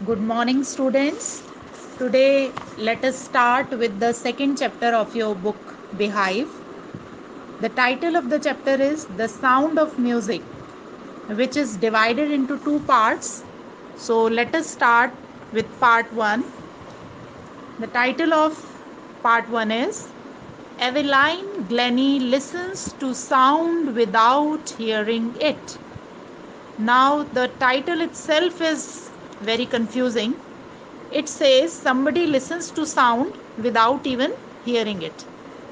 Good morning, students. Today, let us start with the second chapter of your book, Beehive. The title of the chapter is The Sound of Music, which is divided into two parts. So, let us start with part 1. The title of part 1 is Eveline Glennie Listens to Sound Without Hearing It. Now, the title itself is very confusing. It says somebody listens to sound without even hearing it.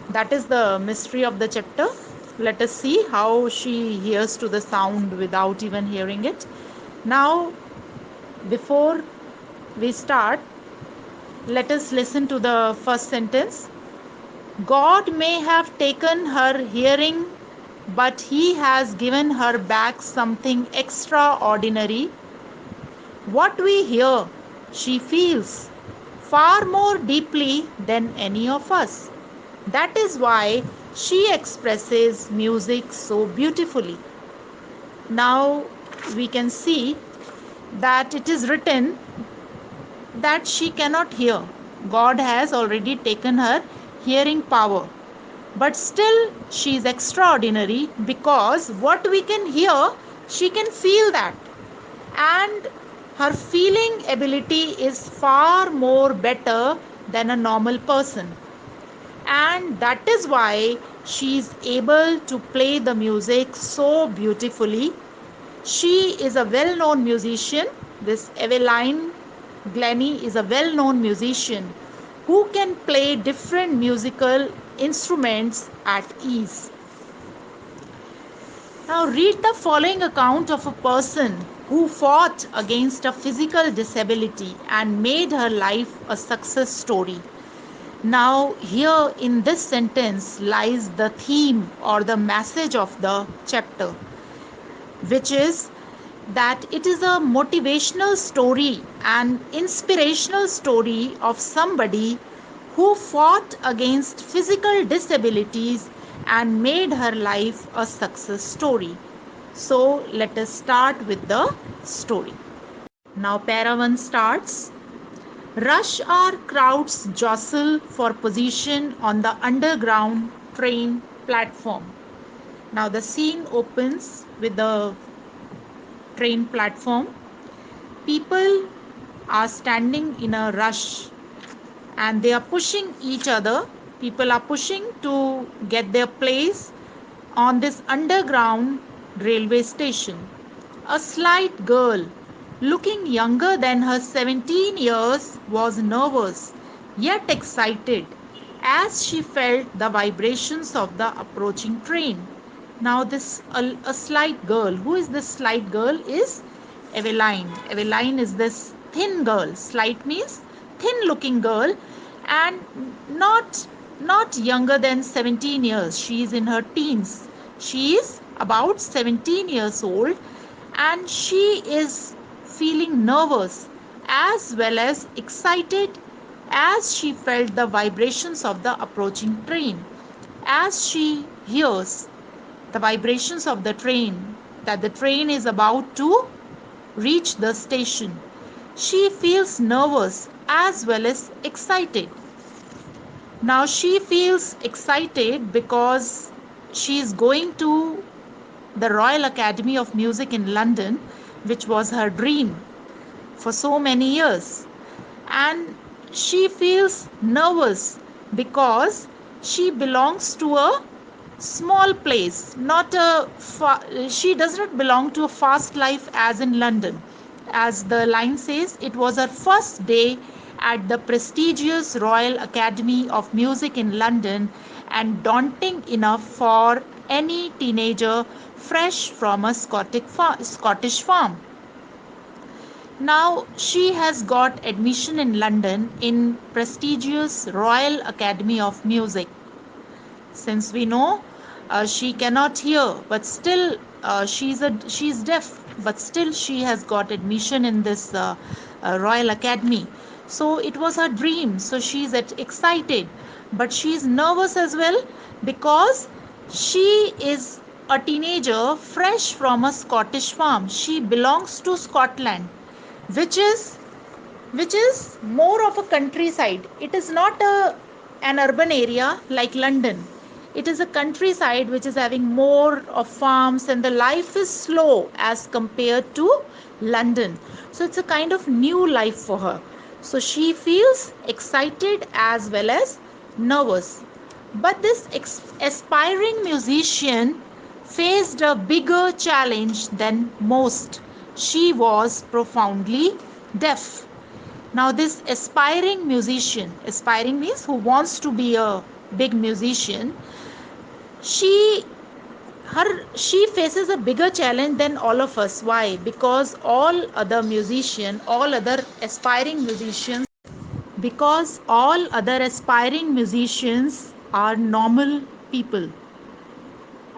That is the mystery of the chapter. Let us see how she hears to the sound without even hearing it. Now, before we start, let us listen to the first sentence. God may have taken her hearing, but he has given her back something extraordinary. What we hear, she feels far more deeply than any of us. That is why she expresses music so beautifully. Now we can see that it is written that she cannot hear. God has already taken her hearing power. But still, she is extraordinary because what we can hear, she can feel that. And her feeling ability is far more better than a normal person, and that is why she is able to play the music so beautifully. She is a well known musician. This Eveline Glennie is a well known musician who can play different musical instruments at ease. Now, read the following account of a person who fought against a physical disability and made her life a success story. Now, here in this sentence lies the theme or the message of the chapter, which is that it is a motivational story and inspirational story of somebody who fought against physical disabilities and made her life a success story. So, let us start with the story. Now, para 1 starts. Rush hour crowds jostle for position on the underground train platform. Now the scene opens with the train platform. People are standing in a rush and they are pushing each other. People are pushing to get their place on this underground railway station. A slight girl, looking younger than her 17 years, was nervous yet excited as she felt the vibrations of the approaching train. Now, this a slight girl. Who is this slight girl? Is Eveline. Eveline is this thin girl. Slight means thin looking girl and not not younger than 17 years. She is in her teens. She is about 17 years old and she is feeling nervous as well as excited as she felt the vibrations of the approaching train. As she hears the vibrations of the train, that the train is about to reach the station, she feels nervous as well as excited. Now she feels excited because she is going to the Royal Academy of Music in London, which was her dream for so many years. And she feels nervous because she belongs to a small place, not she does not belong to a fast life as in London. As the line says, it was her first day at the prestigious Royal Academy of Music in London and daunting enough for any teenager fresh from a Scottish farm. Now she has got admission in London in prestigious Royal Academy of Music. Since we know she cannot hear, but still she's deaf, but still she has got admission in this Royal Academy. So it was her dream. So she's excited, but she's nervous as well because she is a teenager fresh from a Scottish farm. She belongs to Scotland, which is which is more of a countryside. It is not an urban area like London. It is a countryside which is having more of farms, and the life is slow as compared to London. So it's a kind of new life for her. So she feels excited as well as nervous. But this aspiring musician faced a bigger challenge than most. She was profoundly deaf. Now, this aspiring means who wants to be a big musician, she she faces a bigger challenge than all of us. Why? Because all other aspiring musicians are normal people,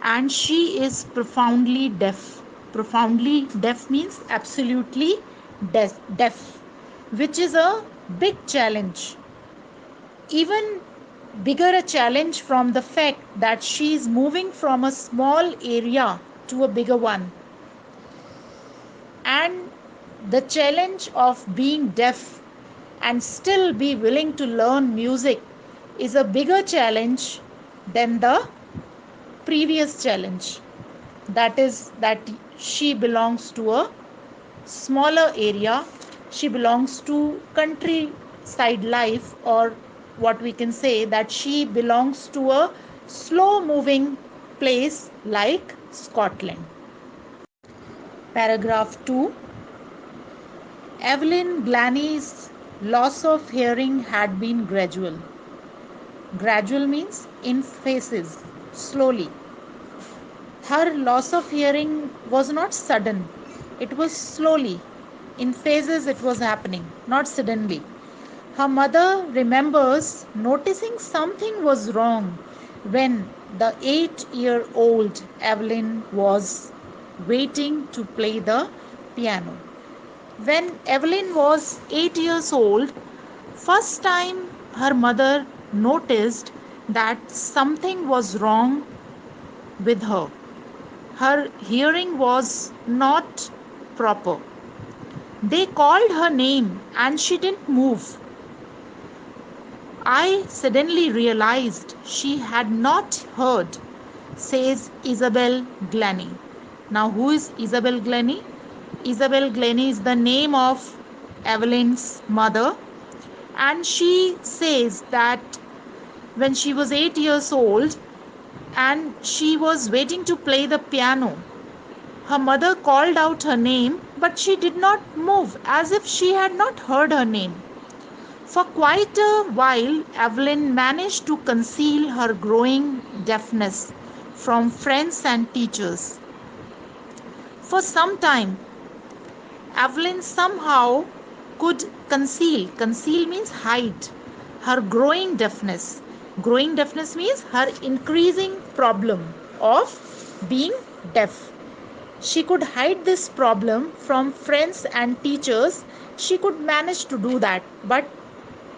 and she is profoundly deaf. Profoundly deaf means absolutely deaf, which is a big challenge. Even bigger a challenge from the fact that she is moving from a small area to a bigger one. And the challenge of being deaf and still be willing to learn music is a bigger challenge than the previous challenge. That is that she belongs to a smaller area. She belongs to countryside life, or what we can say that she belongs to a slow moving place like Scotland. Paragraph 2. Evelyn Glanny's loss of hearing had been gradual. Gradual means in phases, slowly. Her loss of hearing was not sudden, it was slowly. In phases, it was happening, not suddenly. Her mother remembers noticing something was wrong when the 8-year-old Evelyn was waiting to play the piano. When Evelyn was 8 years old, first time her mother noticed that something was wrong with her. Her hearing was not proper. They called her name and she didn't move. I suddenly realized she had not heard, says Isabel Glennie. Now, who is Isabel Glennie? Isabel Glennie is the name of Evelyn's mother, and she says that when she was 8 years old and she was waiting to play the piano, her mother called out her name, but she did not move as if she had not heard her name. For quite a while, Evelyn managed to conceal her growing deafness from friends and teachers. For some time, Evelyn somehow could conceal means hide, her growing deafness. Growing deafness means her increasing problem of being deaf. She could hide this problem from friends and teachers. She could manage to do that, but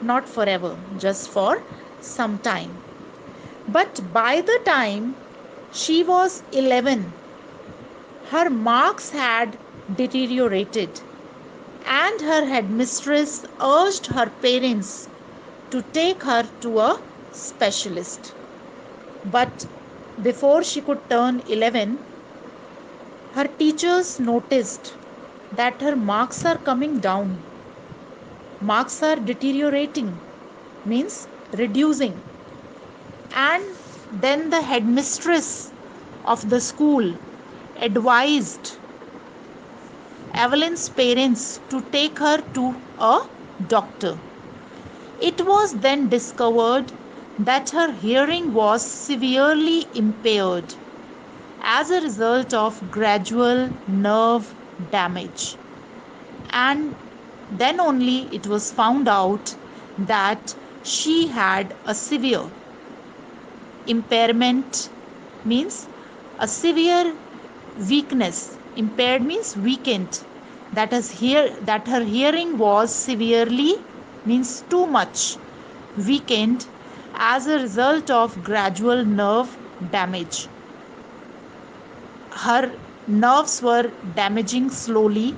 not forever, just for some time. But by the time she was 11, her marks had deteriorated, and her headmistress urged her parents to take her to a specialist. But before she could turn 11, her teachers noticed that her marks are coming down. Marks are deteriorating, means reducing. And then the headmistress of the school advised Evelyn's parents to take her to a doctor. It was then discovered that her hearing was severely impaired as a result of gradual nerve damage. And then only it was found out that she had a severe impairment, means a severe weakness. Impaired means weakened. That her hearing was severely, means too much weakened as a result of gradual nerve damage. Her nerves were damaging slowly,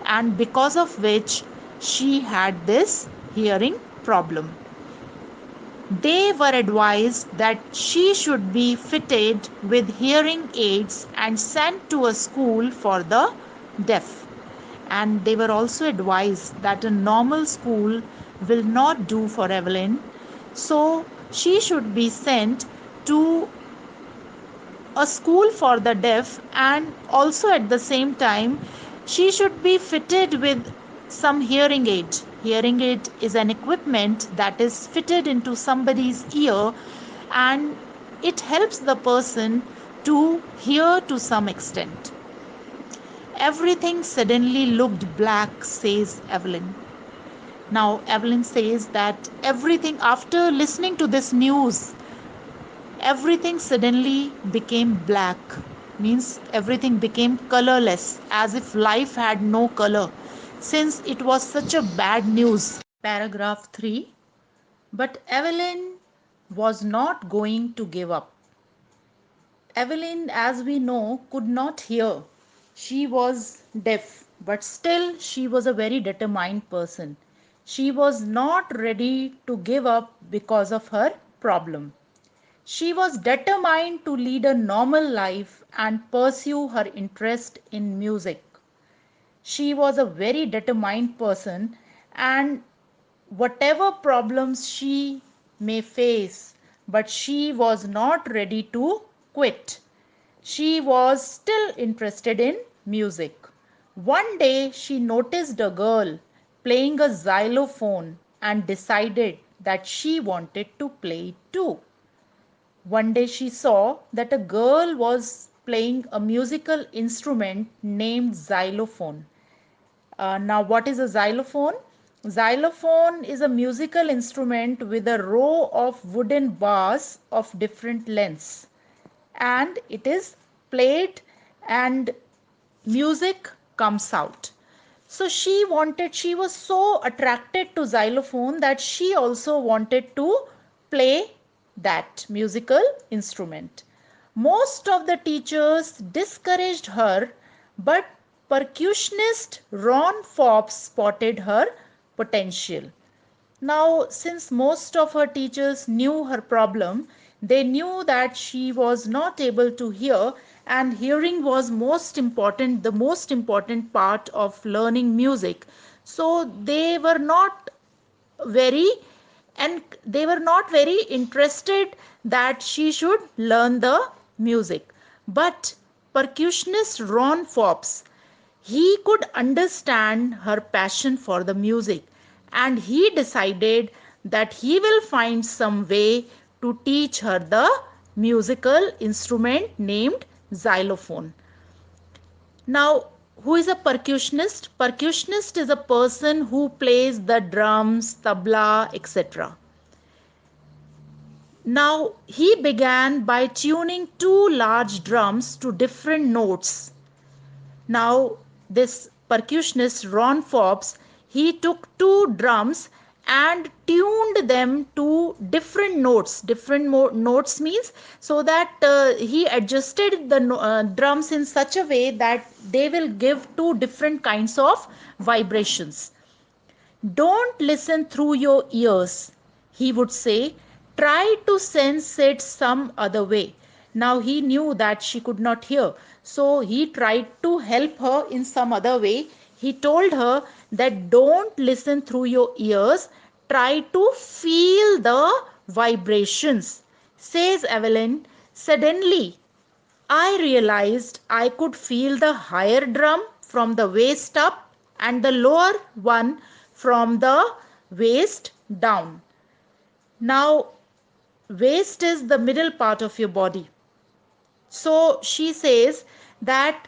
and because of which she had this hearing problem. They were advised that she should be fitted with hearing aids and sent to a school for the deaf. And they were also advised that a normal school will not do for Evelyn, so she should be sent to a school for the deaf, and also at the same time she should be fitted with some hearing aid. Hearing aid is an equipment that is fitted into somebody's ear, and it helps the person to hear to some extent. Everything suddenly looked black, says Evelyn. Now Evelyn says that everything, after listening to this news, everything suddenly became black, means everything became colorless, as if life had no color, since it was such a bad news. Paragraph 3. But Evelyn was not going to give up. Evelyn, as we know, could not hear. She was deaf, but still she was a very determined person. She was not ready to give up because of her problem. She was determined to lead a normal life and pursue her interest in music. She was a very determined person, and whatever problems she may face, but she was not ready to quit. She was still interested in music. One day she noticed a girl playing a xylophone and decided that she wanted to play it too. One day she saw that a girl was playing a musical instrument named xylophone. Now, what is a xylophone? Xylophone is a musical instrument with a row of wooden bars of different lengths, and it is played and music comes out. So she was so attracted to xylophone that she also wanted to play that musical instrument. Most of the teachers discouraged her, but percussionist Ron Forbes spotted her potential. Now, since most of her teachers knew her problem, they knew that she was not able to hear, and hearing was the most important part of learning music. So very they were not very interested that she should learn the music. But percussionist Ron Forbes, he could understand her passion for the music, and he decided that he will find some way to teach her the musical instrument named xylophone. Now, who is a percussionist? Percussionist is a person who plays the drums, tabla, etc. Now, he began by tuning two large drums to different notes. Now, this percussionist Ron Forbes, he took two drums and tuned them to different notes. Notes means so that he adjusted the drums in such a way that they will give two different kinds of vibrations. Don't listen through your ears, he would say. Try to sense it some other way. Now he knew that she could not hear, so he tried to help her in some other way. He told her that don't listen through your ears, try to feel the vibrations. Says Evelyn, suddenly I realized I could feel the higher drum from the waist up and the lower one from the waist down. Now, waist is the middle part of your body. So she says that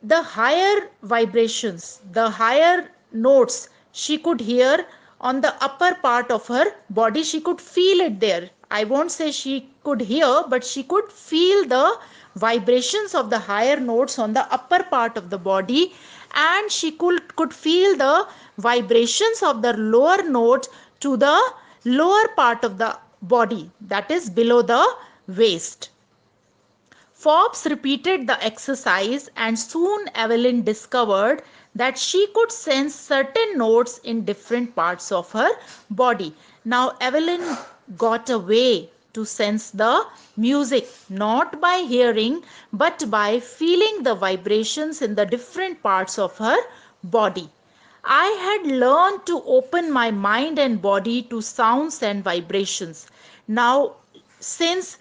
the higher vibrations, the higher notes she could hear on the upper part of her body. She could feel it there. I won't say she could hear, but she could feel the vibrations of the higher notes on the upper part of the body, and she could feel the vibrations of the lower note to the lower part of the body, that is below the waist. Forbes repeated the exercise, and soon Evelyn discovered that she could sense certain notes in different parts of her body. Now, Evelyn got a way to sense the music not by hearing but by feeling the vibrations in the different parts of her body. I had learned to open my mind and body to sounds and vibrations. Now, since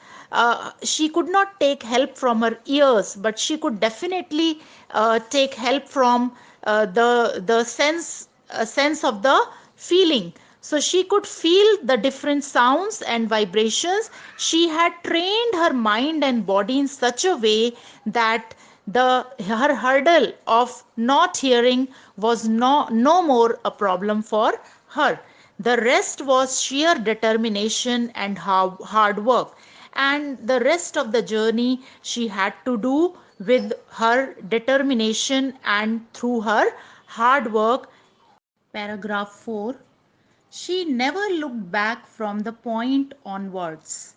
she could not take help from her ears, but she could definitely take help from the sense of the feeling. So she could feel the different sounds and vibrations. She had trained her mind and body in such a way that the her hurdle of not hearing was no more a problem for her. The rest was sheer determination and hard work, and the rest of the journey she had to do with her determination and through her hard work. Paragraph 4. She never looked back from the point onwards.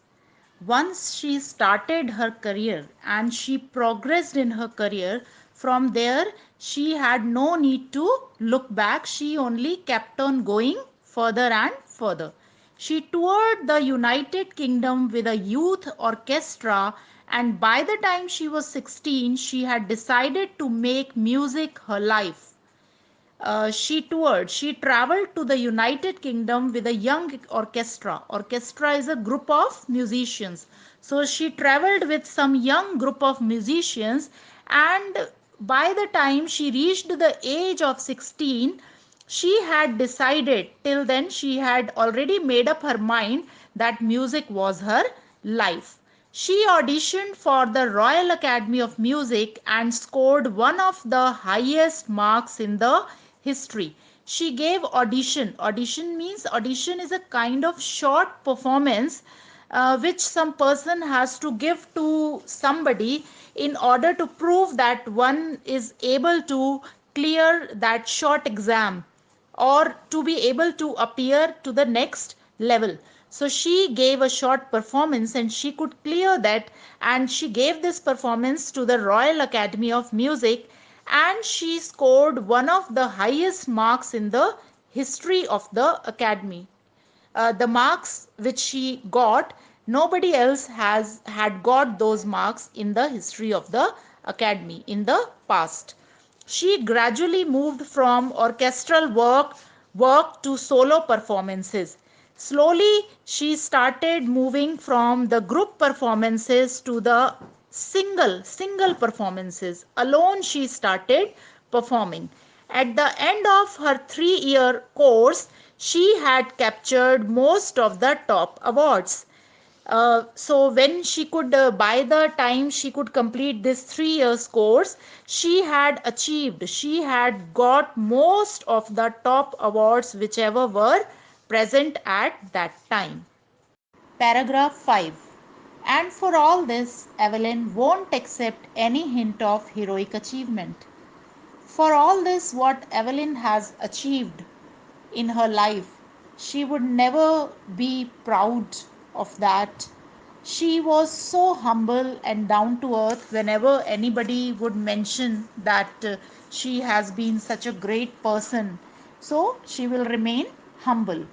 Once she started her career and she progressed in her career, from there she had no need to look back. She only kept on going further and further. She toured the United Kingdom with a youth orchestra, and by the time she was 16, she had decided to make music her life. She traveled to the United Kingdom with a young orchestra. Orchestra is a group of musicians. So she traveled with some young group of musicians, and by the time she reached the age of 16, she had decided, till then she had already made up her mind that music was her life. She auditioned for the Royal Academy of Music and scored one of the highest marks in the history. She gave audition. Audition is a kind of short performance which some person has to give to somebody in order to prove that one is able to clear that short exam or to be able to appear to the next level. So she gave a short performance and she could clear that, and she gave this performance to the Royal Academy of Music, and she scored one of the highest marks in the history of the academy. The marks which she got, nobody else has had got those marks in the history of the academy in the past. She gradually moved from orchestral work to solo performances. Slowly she started moving from the group performances to the single performances. Alone she started performing. At the end of her 3-year course, she had captured most of the top awards. So when she could, by the time she could complete this 3 years course, she had got most of the top awards whichever were present at that time. Paragraph 5. And for all this, Evelyn won't accept any hint of heroic achievement. For all this, what Evelyn has achieved in her life, she would never be proud of that. She was so humble and down to earth whenever anybody would mention that she has been such a great person. So she will remain humble.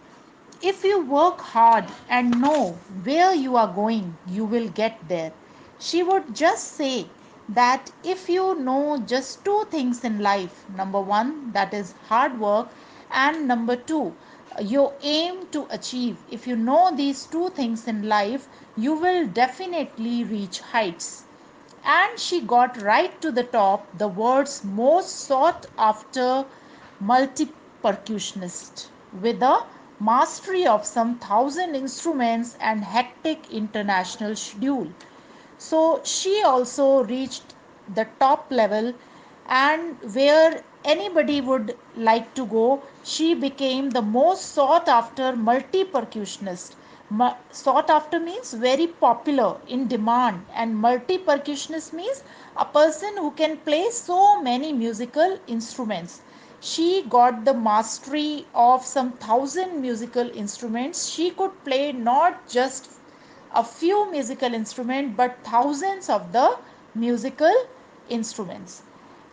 If you work hard and know where you are going, you will get there. She would just say that if you know just two things in life, number one, that is hard work, and number two, your aim to achieve, if you know these two things in life, you will definitely reach heights. And she got right to the top, the world's most sought after multi percussionist, with a mastery of some 1,000 instruments and hectic international schedule. So she also reached the top level, and where anybody would like to go, she became the most sought after multi percussionist. Sought after means very popular, in demand, and multi percussionist means a person who can play so many musical instruments. She got the mastery of some 1,000 musical instruments. She could play not just a few musical instruments but thousands of the musical instruments,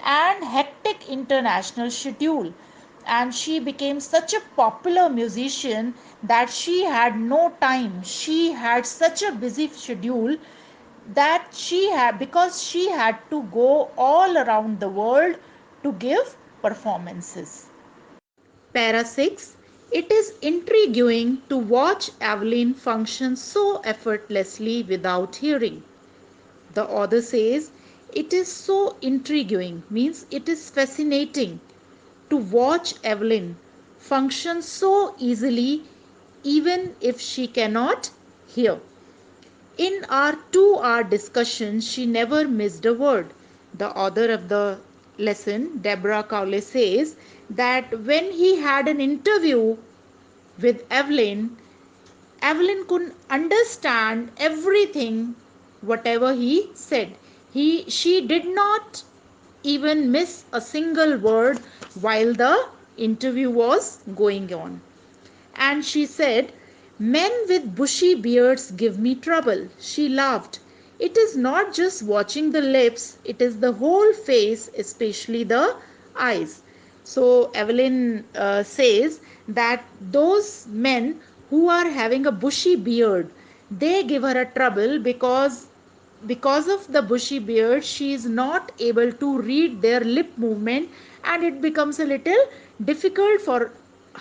and hectic international schedule. And she became such a popular musician that she had no time. She had such a busy schedule that she had, because she had to go all around the world to give performances. Para 6. It is intriguing to watch Evelyn function so effortlessly without hearing. The author says it is so intriguing, means it is fascinating to watch Evelyn function so easily even if she cannot hear. In our 2-hour discussion, she never missed a word. The author of the lesson, Deborah Cowley, says that when he had an interview with Evelyn, Evelyn could understand everything, whatever he said. She did not even miss a single word while the interview was going on. And she said, "Men with bushy beards give me trouble." She laughed. "It is not just watching the lips, it is the whole face, especially the eyes." So Evelyn says that those men who are having a bushy beard, they give her a trouble because of the bushy beard she is not able to read their lip movement, and it becomes a little difficult for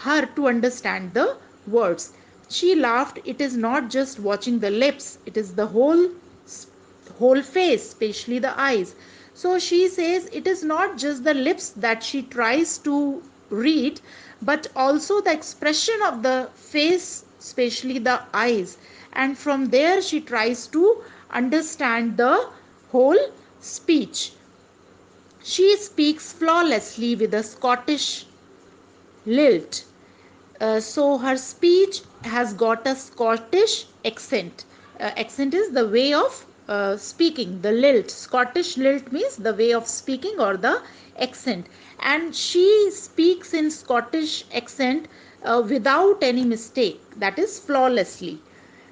her to understand the words. She laughed. "It is not just watching the lips, it is the whole face, especially the eyes." So she says it is not just the lips that she tries to read, but also the expression of the face, especially the eyes. And from there she tries to understand the whole speech. She speaks flawlessly with a Scottish lilt. So her speech has got a Scottish accent. Accent is the way of speaking, the lilt. Scottish lilt means the way of speaking or the accent. And she speaks in Scottish accent without any mistake, that is flawlessly.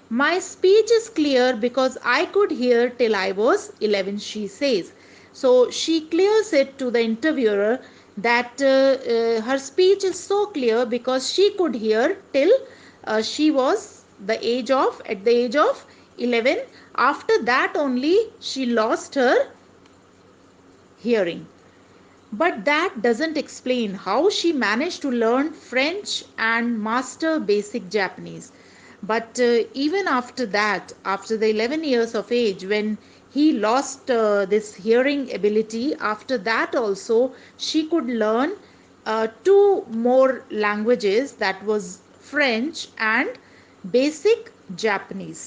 "My speech is clear because I could hear till I was 11," she says. So she clears it to the interviewer that her speech is so clear because she could hear till she was at the age of 11. After that only she lost her hearing. But that doesn't explain how she managed to learn French and master basic Japanese. But even after that, after the 11 years of age, when he lost this hearing ability, after that also she could learn two more languages, that was French and basic Japanese.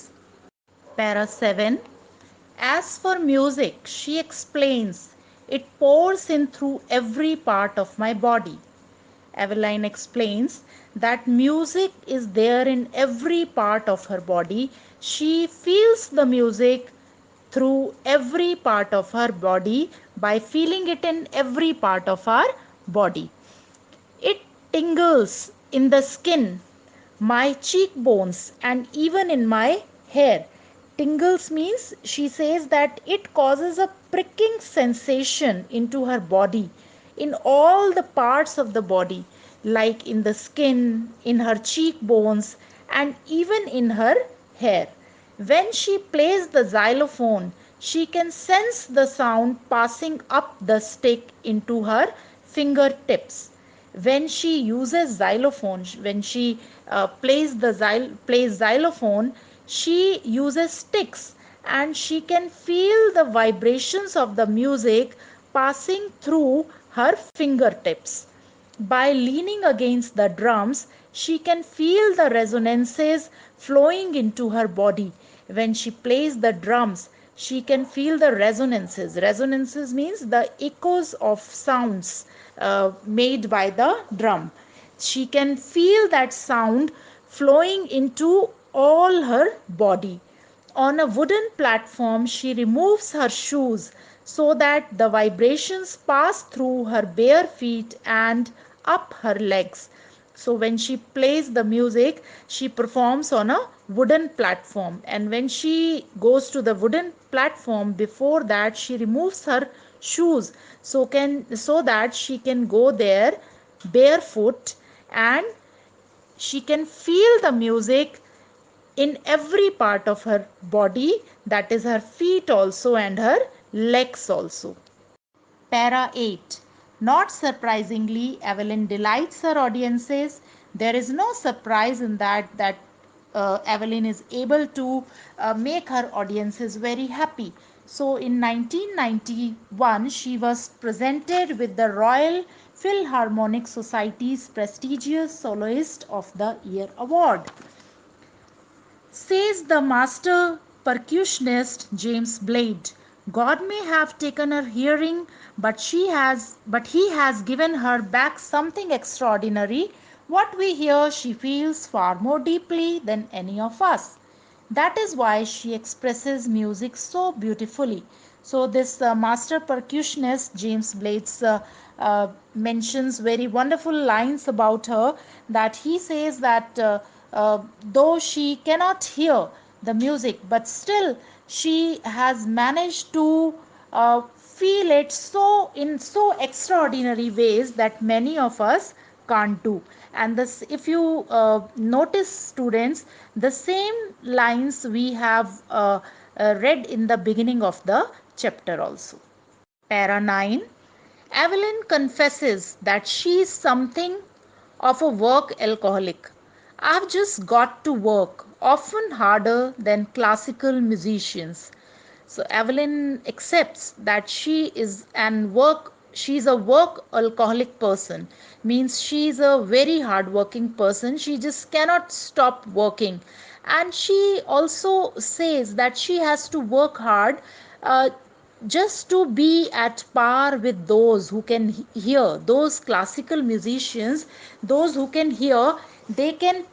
Para 7. As for music, she explains, it pours in through every part of my body. Eveline explains that music is there in every part of her body. She feels the music through every part of her body by feeling it in every part of her body. It tingles in the skin, my cheekbones, and even in my hair. Tingles means she says that it causes a pricking sensation into her body, in all the parts of the body, like in the skin, in her cheekbones, and even in her hair. When she plays the xylophone, she can sense the sound passing up the stick into her fingertips. When she uses xylophone, when she plays xylophone, she uses sticks, and she can feel the vibrations of the music passing through her fingertips. By leaning against the drums, she can feel the resonances flowing into her body. When she plays the drums, she can feel the resonances. Resonances means the echoes of sounds made by the drum. She can feel that sound flowing into all her body. On a wooden platform, she removes her shoes so that the vibrations pass through her bare feet and up her legs. So when she plays the music, she performs on a wooden platform, and when she goes to the wooden platform, before that she removes her shoes, so that she can go there barefoot, and she can feel the music in every part of her body, that is her feet also and her legs also. Para 8. Not surprisingly, Evelyn delights her audiences. There is no surprise in that Evelyn is able to make her audiences very happy. So in 1991, she was presented with the Royal Philharmonic Society's prestigious Soloist of the Year award. Says the master percussionist James Blade, God may have taken her hearing, but he has given her back something extraordinary. What we hear she feels far more deeply than any of us. That is why she expresses music so beautifully. So this master percussionist James Blades mentions very wonderful lines about her, that he says that though she cannot hear the music, but still she has managed to feel it so in so extraordinary ways that many of us can't do. And this, if you notice, students, the same lines we have read in the beginning of the chapter also. Para 9. Evelyn confesses that she is something of a work alcoholic. I've just got to work, often harder than classical musicians. So Evelyn accepts that she's a work alcoholic person, means she's a very hard working person. She just cannot stop working. And she also says that she has to work hard uh, just to be at par with those who can hear, those classical musicians, those who can hear, they can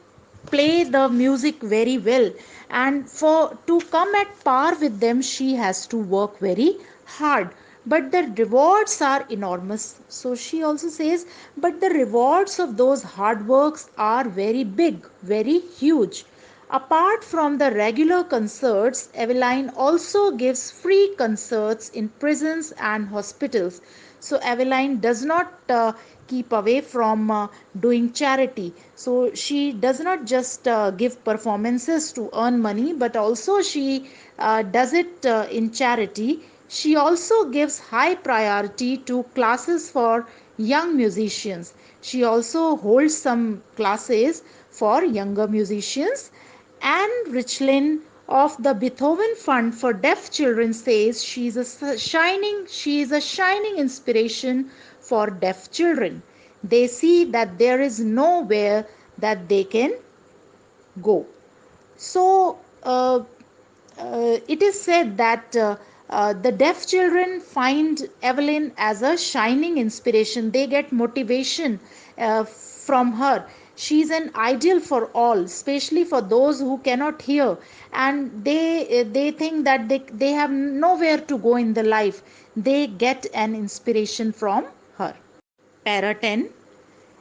play the music very well, and for to come at par with them she has to work very hard, but the rewards are enormous. So she also says, but the rewards of those hard works are very big, very huge. Apart from the regular concerts, Eveline also gives free concerts in prisons and hospitals. So Eveline does not keep away from doing charity. So she does not just give performances to earn money, but also she does it in charity. She also gives high priority to classes for young musicians. She also holds some classes for younger musicians. Anne Richlin of the Beethoven Fund for Deaf Children says she is a shining inspiration for deaf children. They see that there is nowhere that they can go. So it is said that the deaf children find Evelyn as a shining inspiration. They get motivation from her. She is an ideal for all, especially for those who cannot hear, and they think that they have nowhere to go in the life. They get an inspiration from her. Para 10.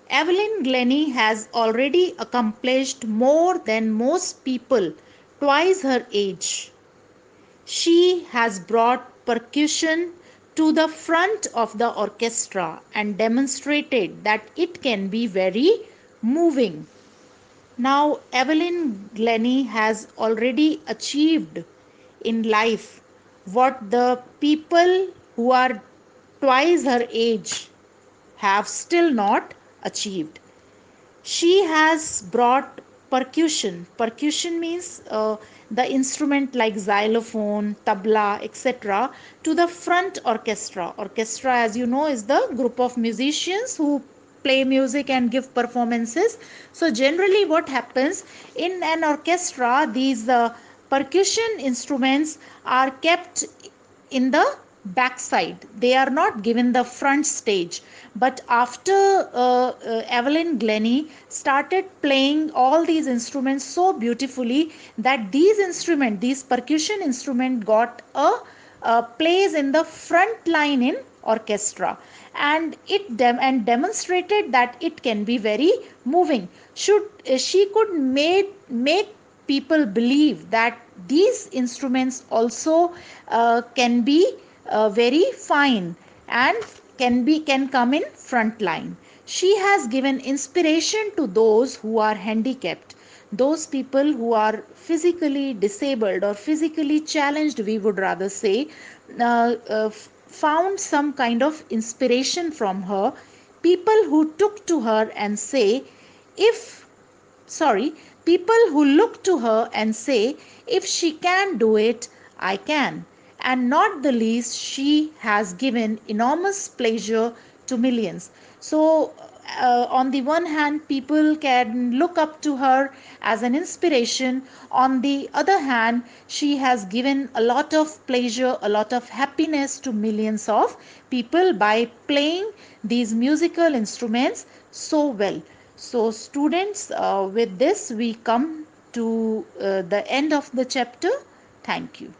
Evelyn Glennie has already accomplished more than most people twice her age. She has brought percussion to the front of the orchestra and demonstrated that it can be very moving. Now, Evelyn Glennie has already achieved in life what the people who are twice her age have still not achieved. She has brought percussion. Percussion means the instrument like xylophone, tabla, etc., to the front orchestra. Orchestra, as you know, is the group of musicians who play music and give performances. So generally what happens in an orchestra, these percussion instruments are kept in the backside. They are not given the front stage. But after Evelyn Glennie started playing all these instruments so beautifully, that these percussion instruments got a place in the front line in orchestra, and and demonstrated that it can be very moving. She could make people believe that these instruments also can be very fine and can come in front line. She has given inspiration to those who are handicapped, those people who are physically disabled or physically challenged, we would rather say, found some kind of inspiration from her. People who took to her and say, if sorry, people who look to her and say, if she can do it, I can. And not the least, she has given enormous pleasure to millions. So, on the one hand, people can look up to her as an inspiration. On the other hand, she has given a lot of pleasure, a lot of happiness to millions of people by playing these musical instruments so well. So, students, with this we come to the end of the chapter. Thank you.